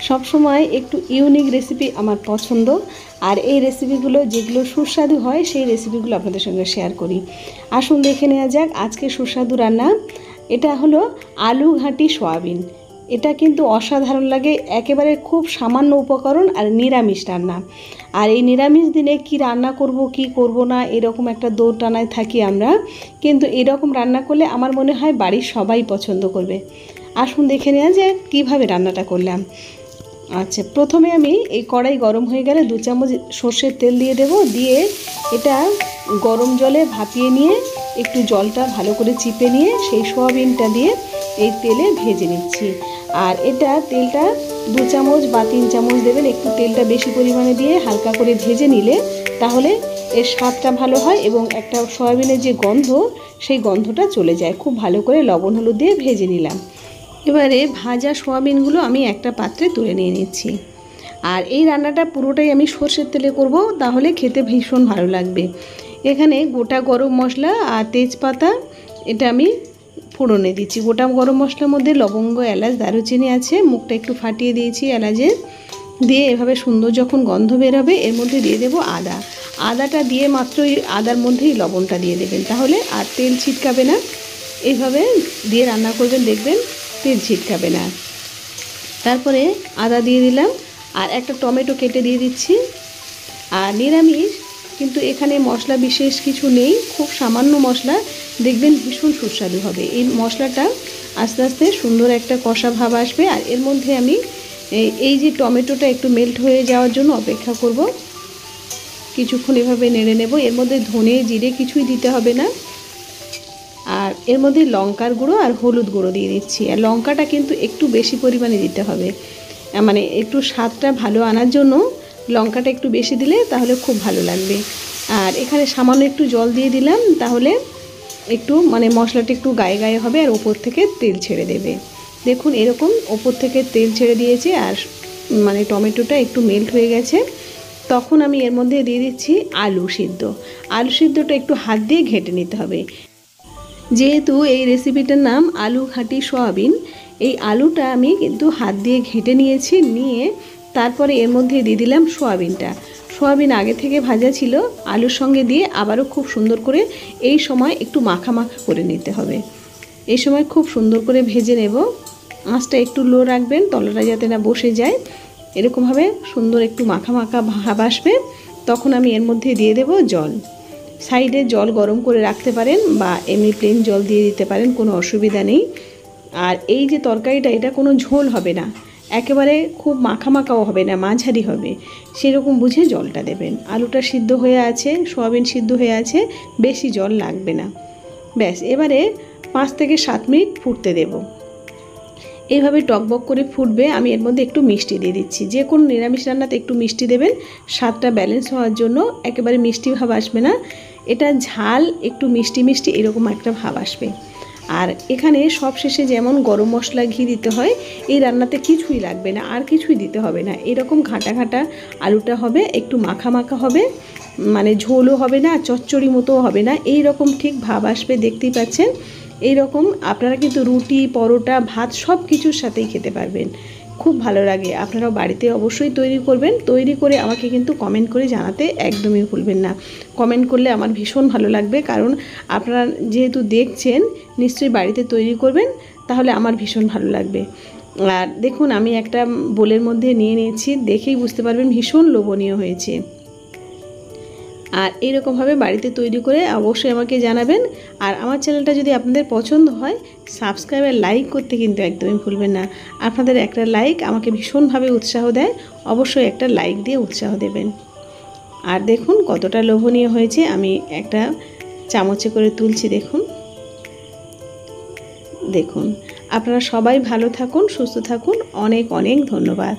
सब समय एकटू इउनिक रेसिपि आमार पछंद और ये रेसिपिगुलो जेगुलो सुस्वादु हय सेई रेसिपिगुलो आपनादेर संगे शेयर करी। आसुन देखे नेওয়া যাক आजके सुस्वादु रान्ना। एटा हलो आलू घाटी सोयाबिन। এটা কিন্তু অসাধারণ লাগে, একেবারে খুব সামান্য উপকরণ আর নিরামিষ রান্না। আর এই নিরামিষ দিনে কি রান্না করব কি করব না এরকম একটা দৌড়টানায় থাকি আমরা, কিন্তু এরকম রান্না করলে আমার মনে হয় বাড়ির সবাই পছন্দ করবে। আসুন দেখে নেওয়া যাক কীভাবে রান্নাটা করলাম। আচ্ছা, প্রথমে আমি এই কড়াই গরম হয়ে গেলে 2 চামচ সর্ষের তেল দিয়ে দেব। দিয়ে এটা গরম জলে ভাপিয়ে নিয়ে একটু জলটা ভালো করে চিপে নিয়ে সেই সোয়াবিনটা দিয়ে এই তেলে ভেজে নিচ্ছি। আর এটা তেলটা 2 চামচ বা 3 চামচ দেবেন, একটু তেলটা বেশি পরিমাণে দিয়ে হালকা করে ভেজে নিলে তাহলে এর স্বাদটা ভালো হয় এবং একটা সয়াবিনের যে গন্ধ সেই গন্ধটা চলে যায়। খুব ভালো করে লবণ হলুদ দিয়ে ভেজে নিলাম। এবারে ভাজা সোয়াবিনগুলো আমি একটা পাত্রে তুলে নিয়ে নিচ্ছি। আর এই রান্নাটা পুরোটাই আমি সরষের তেলে করব, তাহলে খেতে ভীষণ ভালো লাগবে। এখানে গোটা গরম মশলা আর তেজপাতা এটা আমি ফোড়নে দিচ্ছি। গোটা গরম মশলার মধ্যে লবঙ্গ, এলাচ, দারুচিনি আছে, মুখটা একটু ফাটিয়ে দিয়েছি এলাচের। দিয়ে এভাবে সুন্দর যখন গন্ধ বের হবে এর মধ্যে দিয়ে দেব আদা। আদাটা দিয়ে মাত্র আদার মধ্যেই লবণটা দিয়ে দেবেন, তাহলে আর তেল ছিটকাবে না। এইভাবে দিয়ে রান্না করবেন, দেখবেন তেল ছিটকাবে না। তারপরে আদা দিয়ে দিলাম আর একটা টমেটো কেটে দিয়ে দিচ্ছি। আর নিরামিষ কিন্তু এখানে মশলা বিশেষ কিছু নেই, খুব সামান্য মশলা, দেখবেন ভীষণ সুস্বাদু হবে। এই মশলাটা আস্তে আস্তে সুন্দর একটা কষা ভাব আসবে। আর এর মধ্যে আমি এই যে টমেটোটা একটু মেল্ট হয়ে যাওয়ার জন্য অপেক্ষা করব, কিছুক্ষণ এভাবে নেড়ে নেব। এর মধ্যে ধনে জিরে কিছুই দিতে হবে না। আর এর মধ্যে লঙ্কার গুঁড়ো আর হলুদ গুঁড়ো দিয়ে দিচ্ছি। আর লঙ্কাটা কিন্তু একটু বেশি পরিমাণে দিতে হবে, মানে একটু স্বাদটা ভালো আনার জন্য লঙ্কাটা একটু বেশি দিলে তাহলে খুব ভালো লাগবে। আর এখানে সামান্য একটু জল দিয়ে দিলাম, তাহলে একটু মানে মশলাটা একটু গায়ে গায়ে হবে আর ওপর থেকে তেল ছেড়ে দেবে। দেখুন এরকম ওপর থেকে তেল ছেড়ে দিয়েছে আর মানে টমেটোটা একটু মেল্ট হয়ে গেছে। তখন আমি এর মধ্যে দিয়ে দিচ্ছি আলু সিদ্ধ। আলু সিদ্ধটা একটু হাত দিয়ে ঘেঁটে নিতে হবে। যেহেতু এই রেসিপিটার নাম আলু ঘাটি সোয়াবিন, এই আলুটা আমি কিন্তু হাত দিয়ে ঘেঁটে নিয়েছি। নিয়ে তারপরে এর মধ্যে দিয়ে দিলাম সোয়াবিনটা। সোয়াবিন আগে থেকে ভাজা ছিল, আলুর সঙ্গে দিয়ে আবারও খুব সুন্দর করে এই সময় একটু মাখা মাখা করে নিতে হবে। এই সময় খুব সুন্দর করে ভেজে নেব। আঁচটা একটু লো রাখবেন, তলাটা যাতে না বসে যায়। এরকমভাবে সুন্দর একটু মাখা মাখা ভাব আসবে, তখন আমি এর মধ্যে দিয়ে দেব জল। সাইডে জল গরম করে রাখতে পারেন বা এমনি প্লেন জল দিয়ে দিতে পারেন, কোনো অসুবিধা নেই। আর এই যে তরকারিটা এটা কোনো ঝোল হবে না, একেবারে খুব মাখা মাখাও হবে না, মাঝারি হবে, সেরকম বুঝে জলটা দেবেন। আলুটা সিদ্ধ হয়ে আছে, সোয়াবিন সিদ্ধ হয়ে আছে, বেশি জল লাগবে না। ব্যাস, এবারে 5 থেকে 7 মিনিট ফুটতে দেব। এইভাবে টকবক করে ফুটবে। আমি এর মধ্যে একটু মিষ্টি দিয়ে দিচ্ছি। যে কোনো নিরামিষ রান্নাতে একটু মিষ্টি দেবেন, স্বাদটা ব্যালেন্স হওয়ার জন্য। একেবারে মিষ্টি ভাব আসবে না, এটা ঝাল একটু মিষ্টি মিষ্টি এরকম একটা ভাব আসবে। আর এখানে সব শেষে যেমন গরম মশলা, ঘি দিতে হয়, এই রান্নাতে কিছুই লাগবে না, আর কিছুই দিতে হবে না। এরকম ঘাটা ঘাটা আলুটা হবে, একটু মাখা মাখা হবে, মানে ঝোলও হবে না, চচ্চড়ি মতোও হবে না, এই রকম ঠিক ভাব আসবে। দেখতেই পাচ্ছেন এই রকম আপনারা কিন্তু রুটি, পরোটা, ভাত সব কিছুর সাথেই খেতে পারবেন, খুব ভালো লাগে। আপনারাও বাড়িতে অবশ্যই তৈরি করবেন। তৈরি করে আমাকে কিন্তু কমেন্ট করে জানাতে একদমই ভুলবেন না। কমেন্ট করলে আমার ভীষণ ভালো লাগবে, কারণ আপনারা যেহেতু দেখছেন নিশ্চয়ই বাড়িতে তৈরি করবেন, তাহলে আমার ভীষণ ভালো লাগবে। আর দেখুন আমি একটা বোলের মধ্যে নিয়ে নিয়েছি, দেখেই বুঝতে পারবেন ভীষণ লোভনীয় হয়েছে। আর এইরকমভাবে বাড়িতে তৈরি করে অবশ্যই আমাকে জানাবেন। আর আমার চ্যানেলটা যদি আপনাদের পছন্দ হয়, সাবস্ক্রাইব আর লাইক করতে কিন্তু একদমই ভুলবেন না। আপনাদের একটা লাইক আমাকে ভীষণভাবে উৎসাহ দেয়, অবশ্যই একটা লাইক দিয়ে উৎসাহ দেবেন। আর দেখুন কতটা লোভনীয় হয়েছে, আমি একটা চামচে করে তুলছি। দেখুন দেখুন আপনারা সবাই ভালো থাকুন, সুস্থ থাকুন। অনেক অনেক ধন্যবাদ।